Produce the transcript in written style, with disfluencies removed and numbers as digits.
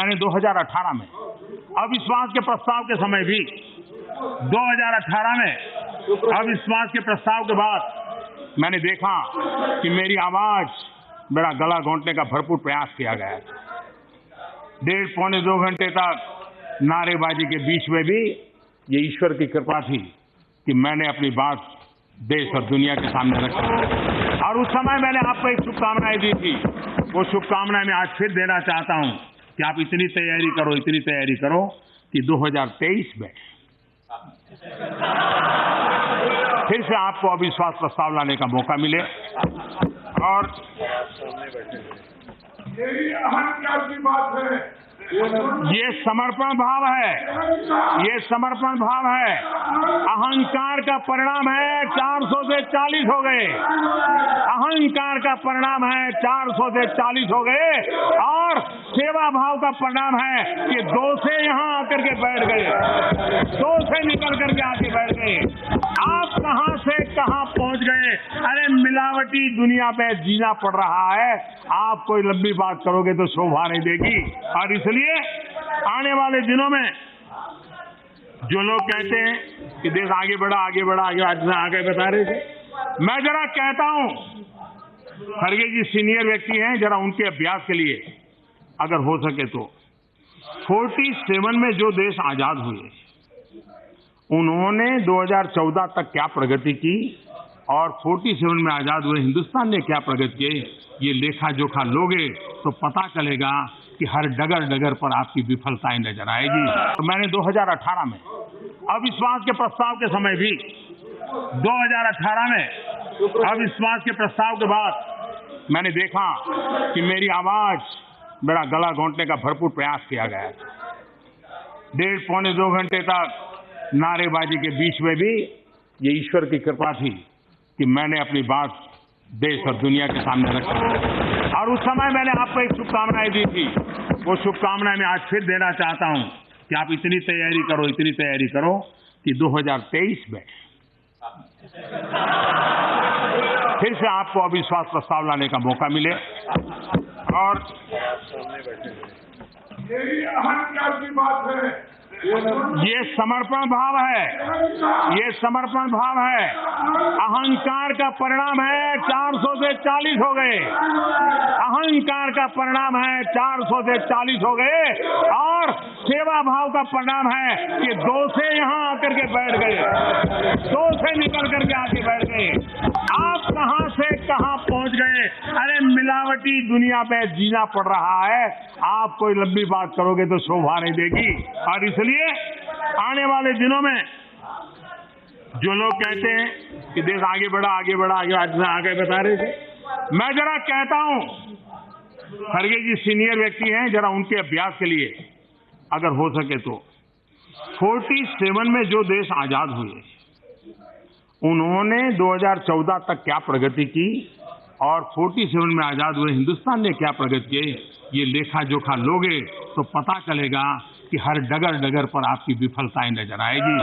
मैंने 2018 में अविश्वास के प्रस्ताव के समय भी 2018 में अविश्वास के प्रस्ताव के बाद मैंने देखा कि मेरी आवाज, मेरा गला घोंटने का भरपूर प्रयास किया गया। 1.5-2 घंटे तक नारेबाजी के बीच में भी ये ईश्वर की कृपा थी कि मैंने अपनी बात देश और दुनिया के सामने रखी। और उस समय मैंने आपको एक शुभकामनाएं दी थी। वो शुभकामनाएं मैं आज फिर देना चाहता हूं कि आप इतनी तैयारी करो कि 2023 में फिर से आपको अविश्वास प्रस्ताव लाने का मौका मिले। और ये समर्पण भाव है, ये समर्पण भाव है। अहंकार का परिणाम है 400 से 40 हो गए। अहंकार का परिणाम है 400 से 40 हो गए। और सेवा भाव का परिणाम है कि 2 से यहां आकर के बैठ गए, 2 से निकल करके आके बैठ गए। आप कहां से कहां पहुंच गए। अरे मिलावटी दुनिया पे जीना पड़ रहा है। आप कोई लंबी बात करोगे तो शोभा नहीं देगी। और इसलिए आने वाले दिनों में जो लोग कहते हैं कि देश आगे बढ़ा आगे बता रहे थे, मैं जरा कहता हूं, खड़गे जी सीनियर व्यक्ति हैं, जरा उनके अभ्यास के लिए अगर हो सके तो 47 में जो देश आजाद हुए, उन्होंने 2014 तक क्या प्रगति की और 47 में आजाद हुए हिंदुस्तान ने क्या प्रगति की, ये लेखा जोखा लोगे तो पता चलेगा कि हर डगर डगर पर आपकी विफलताएं नजर आएगी। तो मैंने 2018 में अविश्वास के प्रस्ताव के समय भी 2018 में अविश्वास के प्रस्ताव के बाद मैंने देखा कि मेरी आवाज, मेरा गला घोंटने का भरपूर प्रयास किया गया। 1.5-2 घंटे तक नारेबाजी के बीच में भी ये ईश्वर की कृपा थी कि मैंने अपनी बात देश और दुनिया के सामने रखी। और उस समय मैंने आपको एक शुभकामनाएं दी थी। वो शुभकामनाएं मैं आज फिर देना चाहता हूं कि आप इतनी तैयारी करो कि 2023 में फिर से आपको अविश्वास प्रस्ताव लाने का मौका मिले। और ये समर्पण भाव है, ये समर्पण भाव है। अहंकार का परिणाम है 400 से 40 हो गए। अहंकार का परिणाम है 400 से 40 हो गए। और सेवा भाव का परिणाम है कि 2 से यहां आकर के बैठ गए, 2 से निकल करके आके बैठ गए। आप कहां से कहां पहुंच गए। अरे मिलावटी दुनिया पे जीना पड़ रहा है। आप कोई लंबी बात करोगे तो शोभा नहीं देगी। और इसलिए आने वाले दिनों में जो लोग कहते हैं कि देश आगे बढ़ा आगे बता रहे थे, मैं जरा कहता हूं, खड़गे जी सीनियर व्यक्ति हैं, जरा उनके अभ्यास के लिए अगर हो सके तो 47 में जो देश आजाद हुए, उन्होंने 2014 तक क्या प्रगति की और 47 में आजाद हुए हिंदुस्तान ने क्या प्रगति की, ये लेखा जोखा लोगे तो पता चलेगा कि हर डगर डगर पर आपकी विफलताएं नजर आएगी।